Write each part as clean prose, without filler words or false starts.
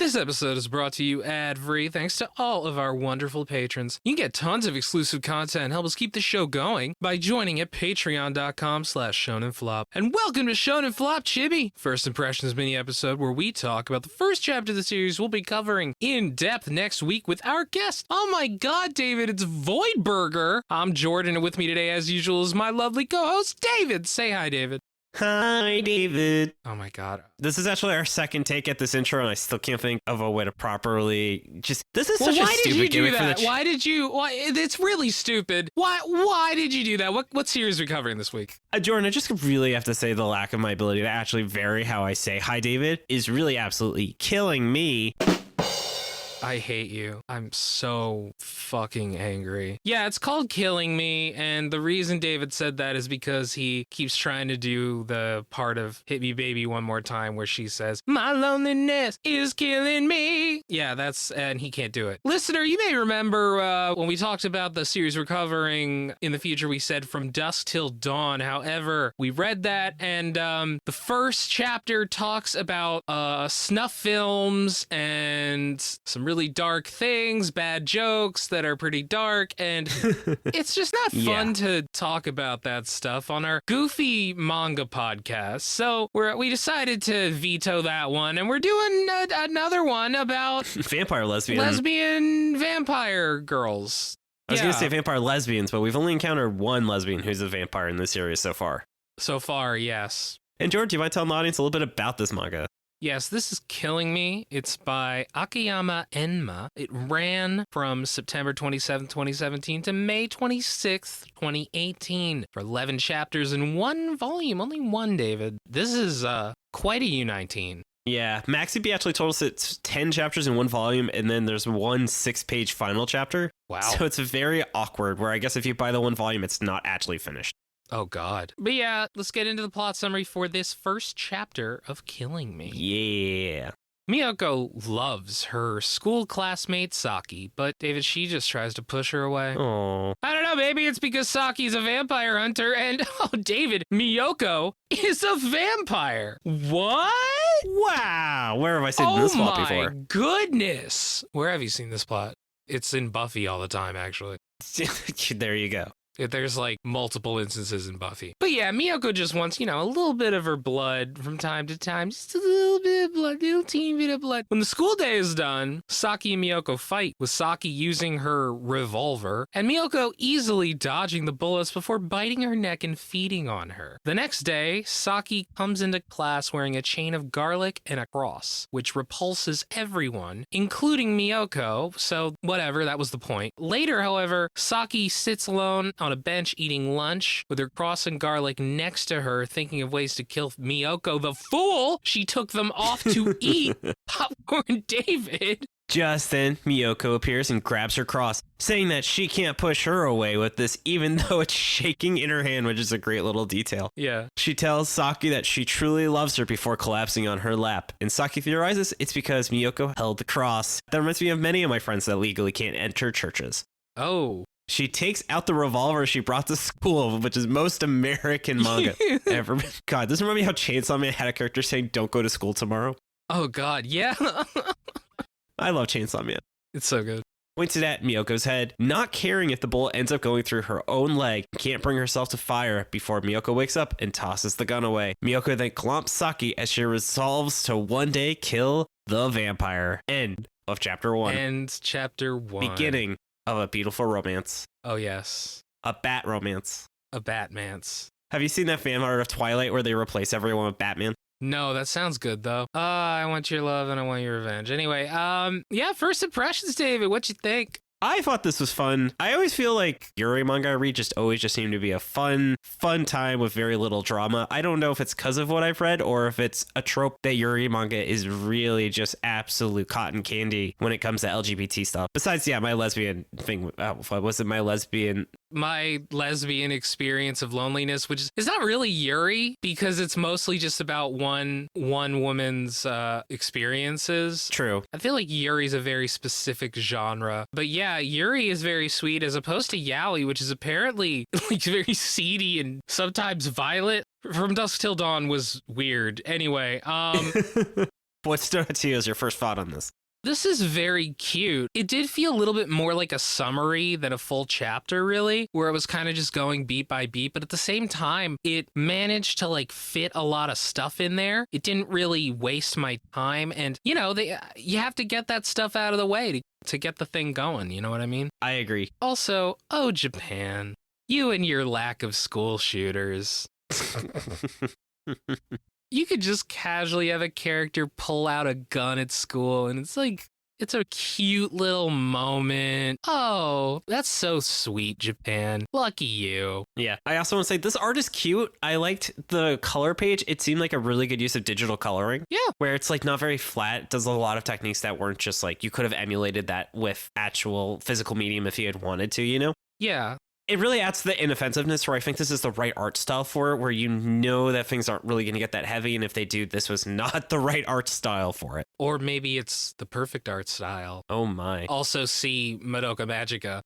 This episode is brought to you ad-free thanks to all of our wonderful patrons. You can get tons of exclusive content and help us keep the show going by joining at patreon.com/shonenflop. And welcome to Shonen Flop Chibi, First Impressions mini episode where we talk about the first chapter of the series we'll be covering in depth next week with our guest. Oh my god, David, it's Weinberger. I'm Jordan, and with me today, as usual, is my lovely co-host, David. Say hi, David. Hi, David. Oh my god. This is actually our second take at this intro, and I still can't think of a way to properly this is such a stupid gimmick for the Why did you? Why? It's really stupid. Why did you do that? What series are we covering this week? Jordan, I just really have to say the lack of my ability to actually vary how I say hi, David, is really absolutely killing me. I hate you. I'm so fucking angry. Yeah, it's called Killing Me, and the reason David said that is because he keeps trying to do the part of Hit Me Baby One More Time where she says, "My loneliness is killing me." Yeah, and he can't do it. Listener, you may remember when we talked about the series we're covering in the future, we said From Dusk Till Dawn. However, we read that, and the first chapter talks about snuff films and some really dark things, bad jokes that are pretty dark, and it's just not fun to talk about that stuff on our goofy manga podcast. So we decided to veto that one, and we're doing another one about lesbian vampire girls. I was going to say vampire lesbians, but we've only encountered one lesbian who's a vampire in this series so far. So far, yes. And George, do you mind telling the audience a little bit about this manga? Yes, this is Killing Me. It's by Akiyama Enma. It ran from September 27th, 2017 to May 26th, 2018 for 11 chapters in one volume. Only one, David. This is quite a U19. Yeah, Maxi actually told us it's 10 chapters in one volume, and then there's one 6-page final chapter. Wow. So it's very awkward, where I guess if you buy the one volume, it's not actually finished. Oh, God. But yeah, let's get into the plot summary for this first chapter of Killing Me. Yeah. Miyoko loves her school classmate Saki, but David, she just tries to push her away. Oh. I don't know, maybe it's because Saki's a vampire hunter and, oh, David, Miyoko is a vampire. What? Wow. Where have I seen this plot before? Oh my goodness. Where have you seen this plot? It's in Buffy all the time, actually. There you go. There's like multiple instances in Buffy. But yeah, Miyoko just wants, a little bit of her blood from time to time. Just a little bit of blood, little teeny bit of blood. When the school day is done, Saki and Miyoko fight, with Saki using her revolver, and Miyoko easily dodging the bullets before biting her neck and feeding on her. The next day, Saki comes into class wearing a chain of garlic and a cross, which repulses everyone, including Miyoko, so whatever, that was the point. Later, however, Saki sits alone on a bench eating lunch with her cross and garlic next to her, thinking of ways to kill Miyoko. The fool! She took them off to eat popcorn, David. Just then, Miyoko appears and grabs her cross, saying that she can't push her away with this, even though it's shaking in her hand, which is a great little detail. Yeah. She tells Saki that she truly loves her before collapsing on her lap, and Saki theorizes it's because Miyoko held the cross. That reminds me of many of my friends that legally can't enter churches. Oh. She takes out the revolver she brought to school, which is most American manga ever. God, doesn't it remember me how Chainsaw Man had a character saying, "Don't go to school tomorrow"? Oh, God, yeah. I love Chainsaw Man. It's so good. Pointed at Miyoko's head, not caring if the bullet ends up going through her own leg, can't bring herself to fire before Miyoko wakes up and tosses the gun away. Miyoko then clomps Saki as she resolves to one day kill the vampire. End of chapter 1. End chapter 1. Beginning of a beautiful romance. Oh, yes. A bat romance. A Batmance. Have you seen that fan art of Twilight where they replace everyone with Batman? No, that sounds good, though. I want your love and I want your revenge. Anyway, yeah, first impressions, David. What you think? I thought this was fun. I always feel like Yuri manga I read always seem to be a fun time with very little drama. I don't know if it's because of what I've read or if it's a trope that Yuri manga is really just absolute cotton candy when it comes to LGBT stuff. Besides, yeah, my lesbian thing. My lesbian experience of loneliness, which is not really Yuri because it's mostly just about one woman's experiences. True. I feel like Yuri's a very specific genre. But yeah, Yuri is very sweet as opposed to Yaoi, which is apparently like very seedy and sometimes violent. From Dusk Till Dawn was weird. Anyway, What stood out to you as your first thought on this? This is very cute. It did feel a little bit more like a summary than a full chapter, really, where it was kind of just going beat by beat. But at the same time, it managed to like fit a lot of stuff in there. It didn't really waste my time. And, you know, you have to get that stuff out of the way to get the thing going. You know what I mean? I agree. Also, oh, Japan, you and your lack of school shooters. You could just casually have a character pull out a gun at school, and it's like, it's a cute little moment. Oh, that's so sweet, Japan. Lucky you. Yeah. I also want to say this art is cute. I liked the color page. It seemed like a really good use of digital coloring. Yeah. Where it's like not very flat. It does a lot of techniques that weren't just like, you could have emulated that with actual physical medium if you had wanted to, you know? Yeah. It really adds to the inoffensiveness where I think this is the right art style for it, where you know that things aren't really going to get that heavy. And if they do, this was not the right art style for it. Or maybe it's the perfect art style. Oh my. Also see Madoka Magica.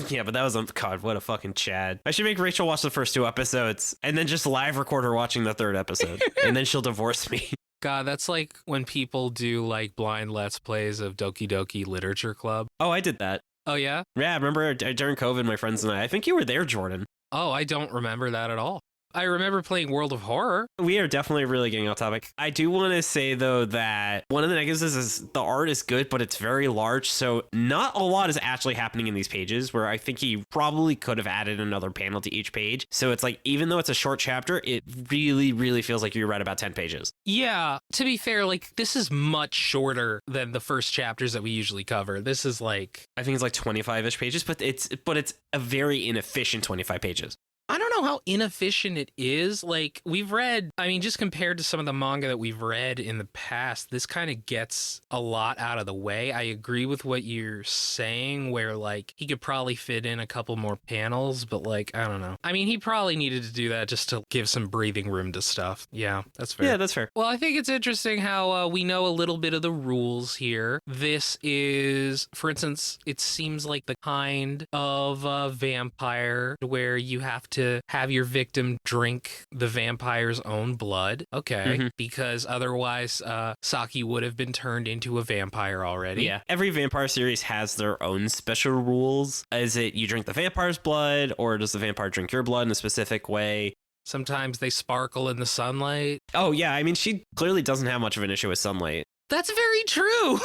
Yeah, but that was, God, what a fucking Chad. I should make Rachel watch the first 2 episodes and then just live record her watching the 3rd episode. And then she'll divorce me. God, that's like when people do like blind Let's Plays of Doki Doki Literature Club. Oh, I did that. Oh, yeah? Yeah, I remember during COVID, my friends and I think you were there, Jordan. Oh, I don't remember that at all. I remember playing World of Horror. We are definitely really getting off topic. I do want to say, though, that one of the negatives is the art is good, but it's very large. So not a lot is actually happening in these pages, where I think he probably could have added another panel to each page. So it's like, even though it's a short chapter, it really, really feels like you read about 10 pages. Yeah, to be fair, like this is much shorter than the first chapters that we usually cover. This is like, I think it's like 25-ish pages, but it's a very inefficient 25 pages. I don't know how inefficient it is. Like, we've read, I mean, just compared to some of the manga that we've read in the past, this kind of gets a lot out of the way. I agree with what you're saying, where, like, he could probably fit in a couple more panels, but, like, I don't know. I mean, he probably needed to do that just to give some breathing room to stuff. Yeah, that's fair. Yeah, that's fair. Well, I think it's interesting how we know a little bit of the rules here. This is, for instance, it seems like the kind of vampire where you have to have your victim drink the vampire's own blood. Okay. Because otherwise, Saki would have been turned into a vampire already. Yeah. Every vampire series has their own special rules. Is it you drink the vampire's blood, or does the vampire drink your blood in a specific way? Sometimes they sparkle in the sunlight. Oh, yeah. I mean, she clearly doesn't have much of an issue with sunlight. That's very true.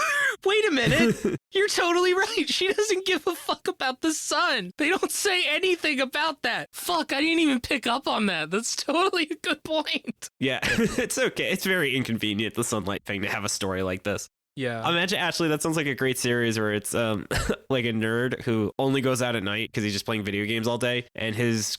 Wait a minute. You're totally right. She doesn't give a fuck about the sun. They don't say anything about that. Fuck, I didn't even pick up on that. That's totally a good point. Yeah, it's okay. It's very inconvenient, the sunlight thing, to have a story like this. Yeah. Imagine, actually, that sounds like a great series where it's like a nerd who only goes out at night because he's just playing video games all day, and his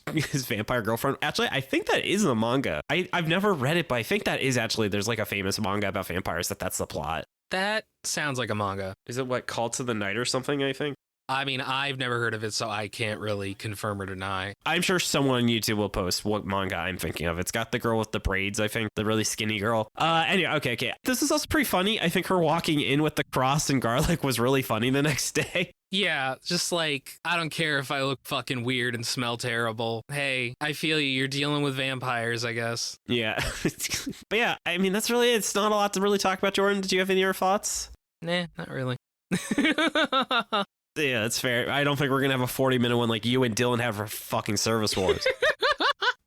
vampire girlfriend. Actually, I think that is a manga. I've never read it, but I think that is actually, there's like a famous manga about vampires that's the plot. That sounds like a manga. Is it what, Call to the Night or something, I think? I mean, I've never heard of it, so I can't really confirm or deny. I'm sure someone on YouTube will post what manga I'm thinking of. It's got the girl with the braids, I think, the really skinny girl. Anyway, okay. This is also pretty funny. I think her walking in with the cross and garlic was really funny the next day. Yeah, just like, I don't care if I look fucking weird and smell terrible. Hey, I feel you. You're dealing with vampires, I guess. Yeah. But yeah, I mean, that's really, it's not a lot to really talk about, Jordan. Did you have any other thoughts? Nah, not really. Yeah, that's fair. I don't think we're going to have a 40-minute one like you and Dylan have for fucking service wars.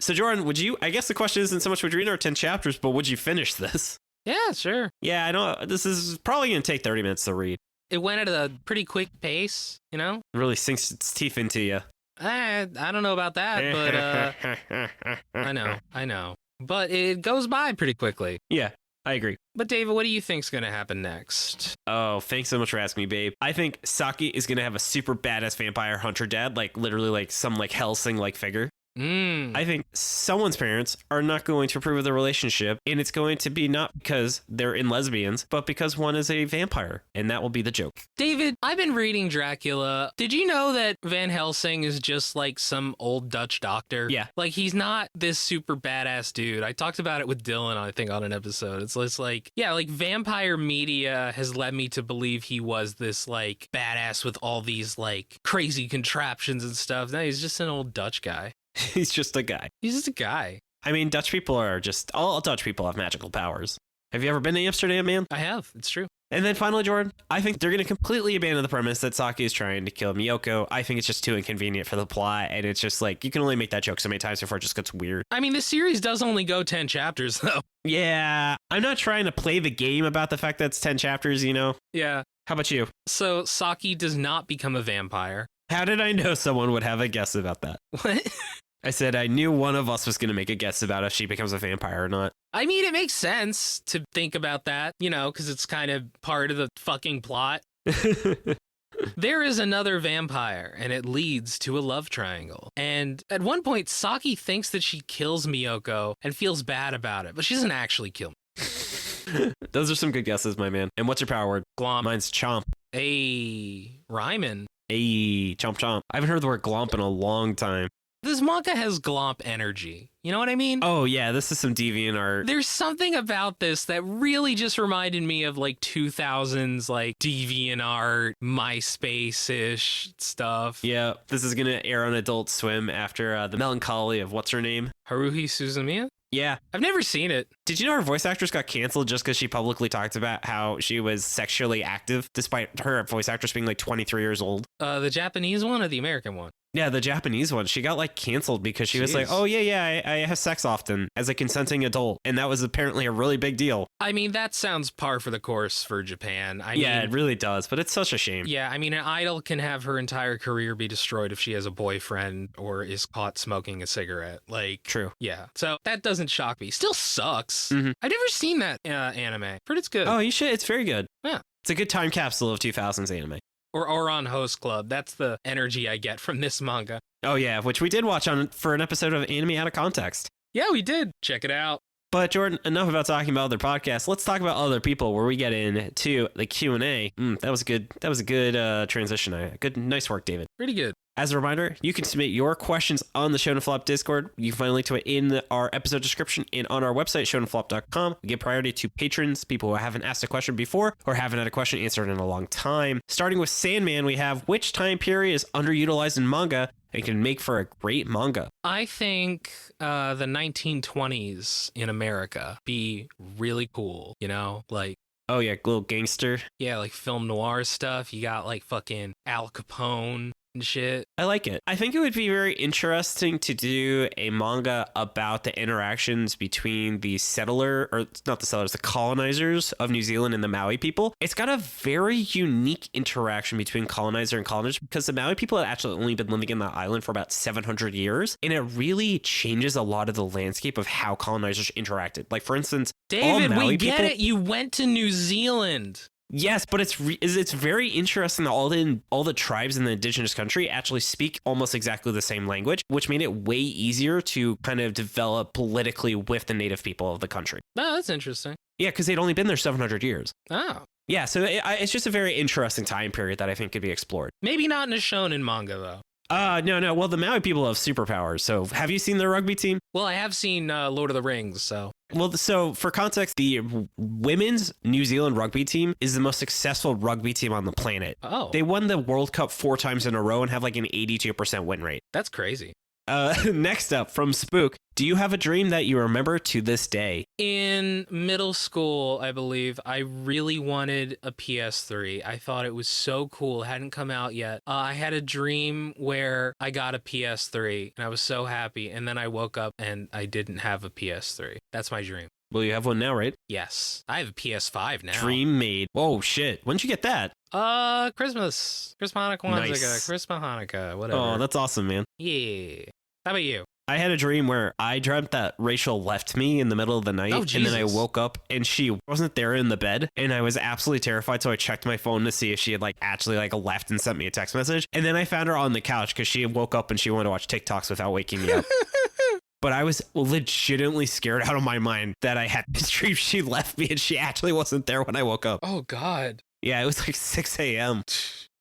So, Jordan, I guess the question isn't so much would you read our 10 chapters, but would you finish this? Yeah, sure. Yeah, I know. This is probably going to take 30 minutes to read. It went at a pretty quick pace, you know? It really sinks its teeth into you. I don't know about that, but I know. But it goes by pretty quickly. Yeah, I agree. But David, what do you think's going to happen next? Oh, thanks so much for asking me, babe. I think Saki is going to have a super badass vampire hunter dad, like literally like some like Helsing-like figure. I think someone's parents are not going to approve of the relationship, and it's going to be not because they're in lesbians, but because one is a vampire, and that will be the joke. David, I've been reading Dracula. Did you know that Van Helsing is just like some old Dutch doctor? Yeah. Like, he's not this super badass dude. I talked about it with Dylan, I think, on an episode. It's just like, yeah, like vampire media has led me to believe he was this like badass with all these like crazy contraptions and stuff. No, he's just an old Dutch guy. He's just a guy. He's just a guy. I mean, Dutch people are just, all Dutch people have magical powers. Have you ever been to Amsterdam, man? I have. It's true. And then finally, Jordan, I think they're going to completely abandon the premise that Saki is trying to kill Miyoko. I think it's just too inconvenient for the plot. And it's just like, you can only make that joke so many times before it just gets weird. I mean, this series does only go 10 chapters, though. Yeah, I'm not trying to play the game about the fact that it's 10 chapters, you know? Yeah. How about you? So Saki does not become a vampire. How did I know someone would have a guess about that? What? I said I knew one of us was going to make a guess about if she becomes a vampire or not. I mean, it makes sense to think about that, you know, because it's kind of part of the fucking plot. There is another vampire, and it leads to a love triangle. And at one point, Saki thinks that she kills Miyoko and feels bad about it, but she doesn't actually kill me. Those are some good guesses, my man. And what's your power word? Glomp. Mine's chomp. Ryman. Chomp chomp. I haven't heard the word glomp in a long time. This manga has glomp energy. You know what I mean? Oh, yeah, this is some deviant art. There's something about this that really just reminded me of like 2000s, like deviant art, MySpace-ish stuff. Yeah, this is going to air on Adult Swim after the melancholy of what's her name? Haruhi Suzumiya? Yeah. I've never seen it. Did you know her voice actress got canceled just because she publicly talked about how she was sexually active, despite her voice actress being like 23 years old? The Japanese one or the American one? Yeah, the Japanese one. She got like canceled because she was like, Jeez. oh, yeah, I have sex often as a consenting adult. And that was apparently a really big deal. I mean, that sounds par for the course for Japan. Yeah, it really does, but it's such a shame. Yeah, I mean, an idol can have her entire career be destroyed if she has a boyfriend or is caught smoking a cigarette. Like, True. yeah. So that doesn't shock me. Still sucks. Mhm. I've never seen that anime, but it's good. Oh, you should. It's very good. Yeah. It's a good time capsule of 2000s anime. Or on Host Club. That's the energy I get from this manga. Oh, yeah, which we did watch on for an episode of Anime Out of Context. Yeah, we did. Check it out. But Jordan, enough about talking about other podcasts. Let's talk about other people where we get into the Q&A. That was good. That was a good transition. Nice work, David. Pretty good. As a reminder, you can submit your questions on the Shonen Flop Discord. You can find a link to it in our episode description and on our website, shonenflop.com. We give priority to patrons, people who haven't asked a question before or haven't had a question answered in a long time. Starting with Sandman, we have which time period is underutilized in manga and can make for a great manga? I think the 1920s in America be really cool, you know? Like, Oh, yeah, little gangster. yeah, like film noir stuff. You got like fucking Al Capone and shit. I like it. I think it would be very interesting to do a manga about the interactions between the the colonizers of New Zealand and the Maui people. It's got a very unique interaction between colonizer and colonizers because the Maui people had actually only been living in that island for about 700 years. And it really changes a lot of the landscape of how colonizers interacted. Like, for instance, David, all Maui we get people- it. You went to New Zealand. Yes, but it's very interesting that all the tribes in the indigenous country actually speak almost exactly the same language, which made it way easier to kind of develop politically with the native people of the country. Oh, that's interesting. Yeah, because they'd only been there 700 years. Oh. Yeah, so it's just a very interesting time period that I think could be explored. Maybe not in a shonen manga, though. No. Well, the Maui people have superpowers. So have you seen their rugby team? Well, I have seen Lord of the Rings, so. Well, so for context, the women's New Zealand rugby team is the most successful rugby team on the planet. Oh. They won the World Cup 4 times in a row and have like an 82% win rate. That's crazy. Next up from Spook, do you have a dream that you remember to this day? In middle school, I believe, I really wanted a PS3. I thought it was so cool. It hadn't come out yet. I had a dream where I got a PS3 and I was so happy. And then I woke up and I didn't have a PS3. That's my dream. Well, you have one now, right? Yes. I have a PS5 now. Dream made. Oh, shit. When'd you get that? Christmas. Hanukkah, Kwanzaa, Nice. Christmas, Hanukkah, whatever. Oh, that's awesome, man. Yeah. How about you? I had a dream where I dreamt that Rachel left me in the middle of the night, Oh, and then I Jesus. woke up and she wasn't there in the bed, and I was absolutely terrified. So I checked my phone to see if she had actually left and sent me a text message, and then I found her on the couch because she woke up and she wanted to watch TikToks without waking me up. But I was legitimately scared out of my mind that I had this dream she left me and she actually wasn't there when I woke up. Oh, God. Yeah, it was like 6 a.m.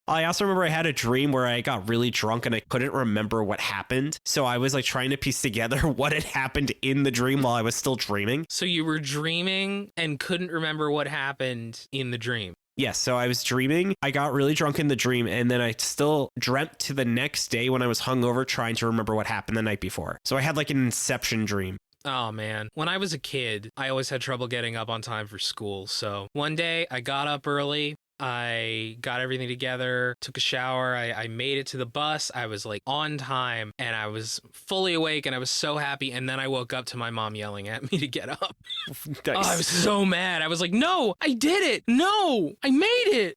I also remember I had a dream where I got really drunk and I couldn't remember what happened. So I was trying to piece together what had happened in the dream while I was still dreaming. So you were dreaming and couldn't remember what happened in the dream. Yes, so I was dreaming. I got really drunk in the dream, and then I still dreamt to the next day when I was hungover trying to remember what happened the night before. So I had an Inception dream. Oh, man. When I was a kid, I always had trouble getting up on time for school. So one day I got up early. I got everything together, took a shower. I made it to the bus. I was like on time and I was fully awake and I was so happy. And then I woke up to my mom yelling at me to get up. Nice. Oh, I was so mad. I was like, no, I did it. No, I made it.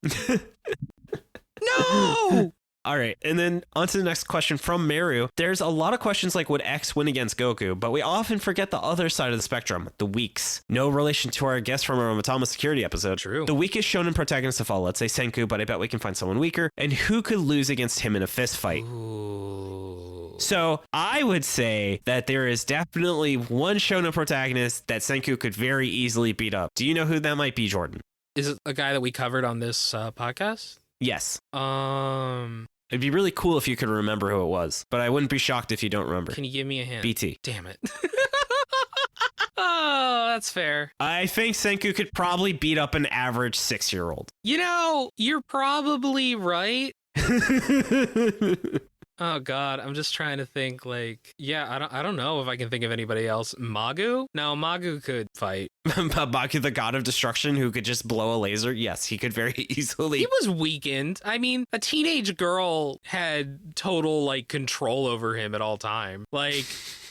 No. All right, and then on to the next question from Meru. There's a lot of questions like, would X win against Goku? But we often forget the other side of the spectrum, the weaks. No relation to our guest from our Matama Security episode. True. The weakest shonen protagonist of all, let's say Senku, but I bet we can find someone weaker. And who could lose against him in a fist fight? Ooh. So I would say that there is definitely one shonen protagonist that Senku could very easily beat up. Do you know who that might be, Jordan? Is it a guy that we covered on this podcast? Yes. Can It'd be really cool if you could remember who it was, but I wouldn't be shocked if you don't remember. you give me a hint? BT. Damn it. Oh, that's fair. I think Senku could probably beat up an average 6-year-old. You know, you're probably right. Oh God, I'm just trying to think. Like, yeah, I don't know if I can think of anybody else. Magu? No, Magu could fight. Magu, the god of destruction, who could just blow a laser. Yes, he could very easily. He was weakened. I mean, a teenage girl had total like control over him at all time. Like,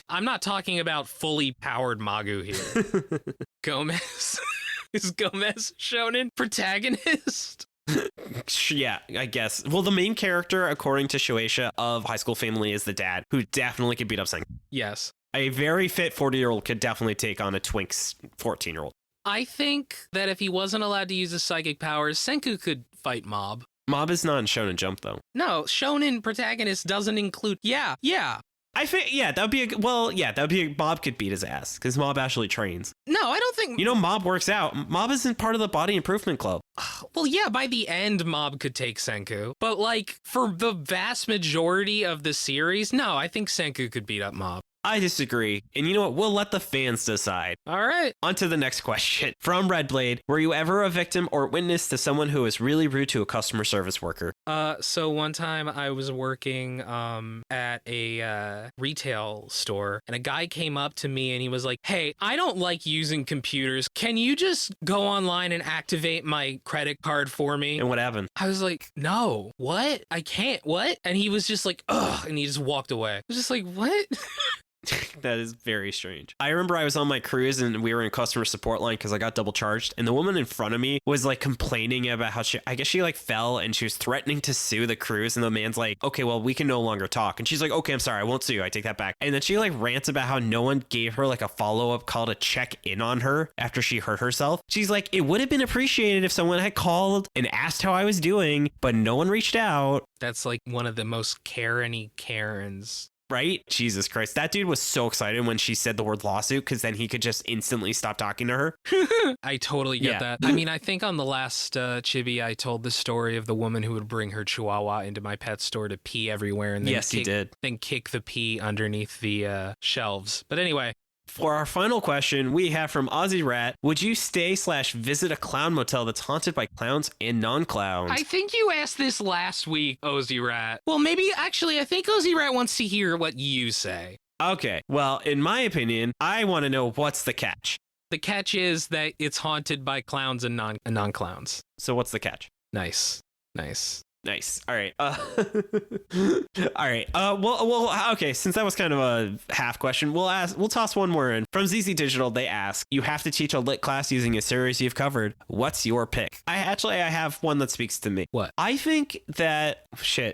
I'm not talking about fully powered Magu here. Gomez. Is Gomez Shonen protagonist? Yeah, I guess. Well, the main character, according to Shueisha of High School Family, is the dad, who definitely could beat up Senku. Yes. A very fit 40-year-old could definitely take on a twink's 14-year-old. I think that if he wasn't allowed to use his psychic powers, Senku could fight Mob. Mob is not in Shonen Jump, though. No, Shonen protagonist doesn't include... Yeah. I think, yeah, that would be Mob could beat his ass, because Mob actually trains. No, I don't think... You know, Mob works out. Mob isn't part of the Body Improvement Club. Well, yeah, by the end, Mob could take Senku. But, like, for the vast majority of the series, no, I think Senku could beat up Mob. I disagree. And you know what? We'll let the fans decide. All right. On to the next question. From Redblade, were you ever a victim or witness to someone who was really rude to a customer service worker? So one time I was working at a retail store and a guy came up to me and he was like, "Hey, I don't like using computers. Can you just go online and activate my credit card for me?" And what happened? I was like, "No, what? I can't, what?" And he was just like, "Ugh," and he just walked away. I was just like, "What?" That is very strange. I remember I was on my cruise and we were in customer support line because I got double charged, and the woman in front of me was like complaining about how I guess she like fell and she was threatening to sue the cruise, and the man's like, "Okay, well, we can no longer talk." And she's like, "Okay, I'm sorry, I won't sue you. I take that back." And then she like rants about how no one gave her like a follow-up call to check in on her after she hurt herself. She's like, "It would have been appreciated if someone had called and asked how I was doing, but no one reached out." That's like one of the most Karen-y Karens. Right? Jesus Christ. That dude was so excited when she said the word lawsuit, because then he could just instantly stop talking to her. I totally get that. I mean, I think on the last Chibi, I told the story of the woman who would bring her chihuahua into my pet store to pee everywhere. And then Yes, you did. Then kick the pee underneath the shelves. But anyway. For our final question, we have from Aussie Rat. Would you stay/visit a clown motel that's haunted by clowns and non-clowns? I think you asked this last week, Ozzy Rat. Well, maybe, actually, I think Ozzy Rat wants to hear what you say. Okay, well, in my opinion, I want to know what's the catch. The catch is that it's haunted by clowns and non-clowns. So what's the catch? Nice. Nice. All right. All right. Well, okay. Since that was kind of a half question, we'll toss one more in. From ZZ Digital, they ask, you have to teach a lit class using a series you've covered. What's your pick? I have one that speaks to me. What? I think that,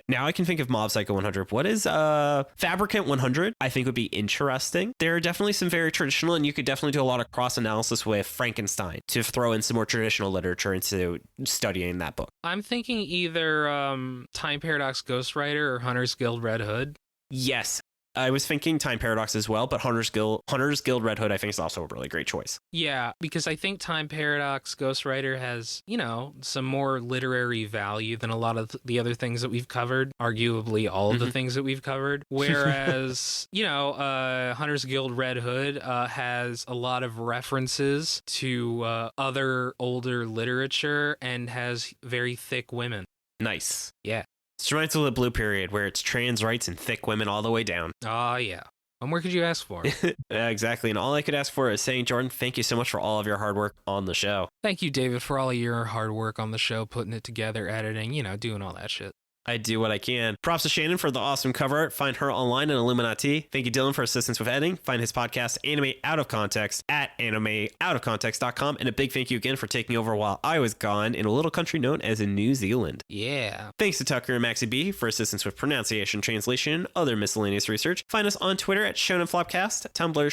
now I can think of Mob Psycho 100. What is Fabricant 100? I think would be interesting. There are definitely some very traditional, and you could definitely do a lot of cross analysis with Frankenstein to throw in some more traditional literature into studying that book. I'm thinking either Time Paradox Ghostwriter or Hunter's Guild Red Hood. Yes, I was thinking Time Paradox as well, but Hunter's Guild Red Hood I think is also a really great choice. Yeah, because I think Time Paradox Ghostwriter has, some more literary value than a lot of the other things that we've covered, arguably all of the things that we've covered. Whereas, Hunter's Guild Red Hood has a lot of references to other older literature and has very thick women. Nice. Yeah. It's reminds me of the Blue Period, where it's trans rights and thick women all the way down. Oh, yeah. What more could you ask for? Yeah, exactly. And all I could ask for is saying, Jordan, thank you so much for all of your hard work on the show. Thank you, David, for all of your hard work on the show, putting it together, editing, doing all that shit. I do what I can. Props to Shannon for the awesome cover art. Find her online at illuminyatea. Thank you, Dylan, for assistance with editing. Find his podcast, Anime Out of Context, at animeoutofcontext.com. And a big thank you again for taking over while I was gone in a little country known as New Zealand. Yeah. Thanks to Tucker and Maxie B for assistance with pronunciation, translation, and other miscellaneous research. Find us on Twitter at Shonen Flopcast, Tumblr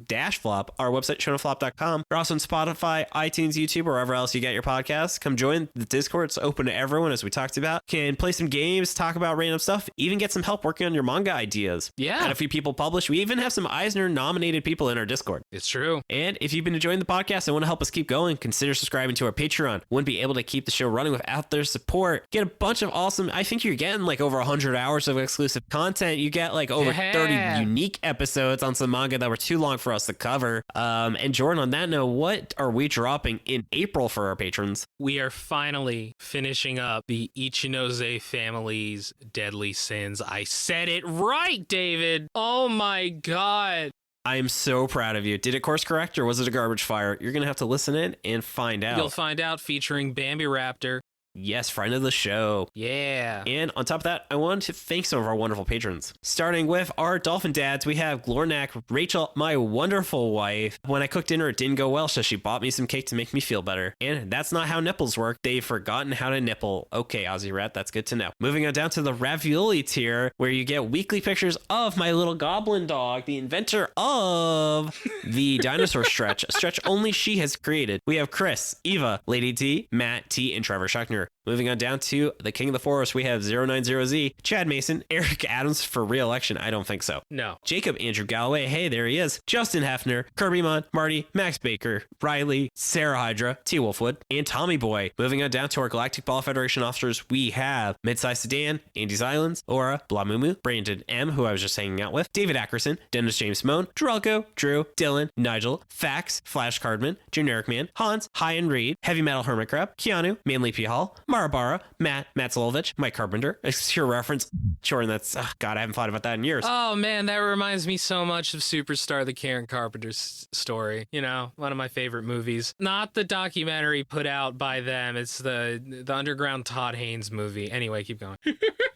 Shonen-Flop, our website shonenflop.com. We're also on Spotify, iTunes, YouTube, or wherever else you get your podcasts. Come join the Discord. It's open to everyone, as we talked about. Can play some games, talk about random stuff, even get some help working on your manga ideas. Yeah. Had a few people publish. We even have some Eisner nominated people in our Discord. It's true. And if you've been enjoying the podcast and want to help us keep going, consider subscribing to our Patreon. Wouldn't be able to keep the show running without their support. Get a bunch of awesome, I think you're getting like over 100 hours of exclusive content. You get like over 30 unique episodes on some manga that were too long for us to cover. And Jordan, on that note, what are we dropping in April for our patrons? We are finally finishing up the Ichinose family's Deadly Sins. I said it right, David. Oh my god. I am so proud of you. Did it course correct or was it a garbage fire? You're going to have to listen in and find out. You'll find out, featuring Bambi Raptor. Yes, friend of the show. Yeah. And on top of that, I wanted to thank some of our wonderful patrons. Starting with our dolphin dads, we have Glornak, Rachel, my wonderful wife. When I cooked dinner, it didn't go well, so she bought me some cake to make me feel better. And that's not how nipples work. They've forgotten how to nipple. Okay, Aussie Rat, that's good to know. Moving on down to the ravioli tier, where you get weekly pictures of my little goblin dog, the inventor of the dinosaur stretch, a stretch only she has created. We have Chris, Eva, Lady T, Matt T, and Trevor Schuckner. Moving on down to the King of the Forest, we have 090Z, Chad Mason, Eric Adams for re-election. I don't think so. No. Jacob Andrew Galloway, hey, there he is. Justin Hefner, Kirby Mon, Marty, Max Baker, Riley, Sarah Hydra, T. Wolfwood, and Tommy Boy. Moving on down to our Galactic Ball Federation officers, we have Midsize Sedan, Andy's Islands, Aura, Blamumu, Brandon M., who I was just hanging out with, David Ackerson, Dennis James Moan, Drelko, Drew, Dylan, Nigel, Fax, Flash Cardman, Generic Man, Hans, High and Reed, Heavy Metal Hermit Crab, Keanu, Manly P. Hall, Marabara, Matt Zolovich, Mike Carpenter. Obscure reference. Jordan, that's, God, I haven't thought about that in years. Oh, man, that reminds me so much of Superstar, the Karen Carpenter story. One of my favorite movies. Not the documentary put out by them. It's the underground Todd Haynes movie. Anyway, keep going.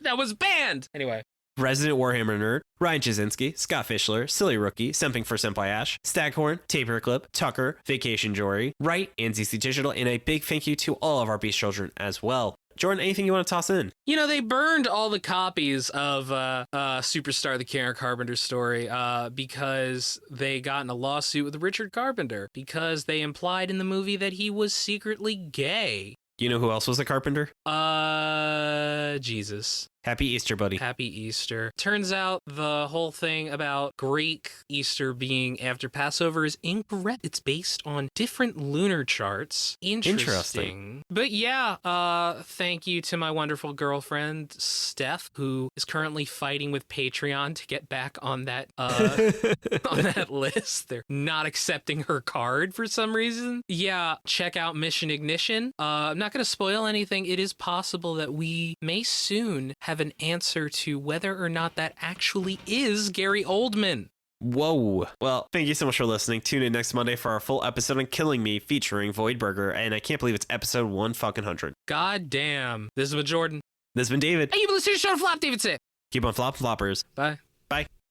That was banned! Anyway. Resident Warhammer Nerd, Ryan Jasinski, Scott Fischler, Silly Rookie, Simping for Senpai Ash, Staghorn, Taperclip, Tucker, Vacation Jory, Wright, and ZC Digital, and a big thank you to all of our Beast Children as well. Jordan, anything you want to toss in? They burned all the copies of Superstar, the Karen Carpenter story because they got in a lawsuit with Richard Carpenter because they implied in the movie that he was secretly gay. You know who else was a carpenter? Jesus. Happy Easter, buddy. Happy Easter. Turns out the whole thing about Greek Easter being after Passover is incorrect. It's based on different lunar charts. Interesting. But yeah, thank you to my wonderful girlfriend, Steph, who is currently fighting with Patreon to get back on that on that list. They're not accepting her card for some reason. Yeah, check out Mission Ignition. I'm not going to spoil anything. It is possible that we may soon have an answer to whether or not that actually is Gary Oldman. Whoa. Well, thank you so much for listening. Tune in next Monday for our full episode on Killing Me featuring Voidberger, and I can't believe it's episode 100. God damn. This has been Jordan. This has been David. Hey, you've been listening to Shonen Flop, David said. Keep on flopping floppers. Bye. Bye.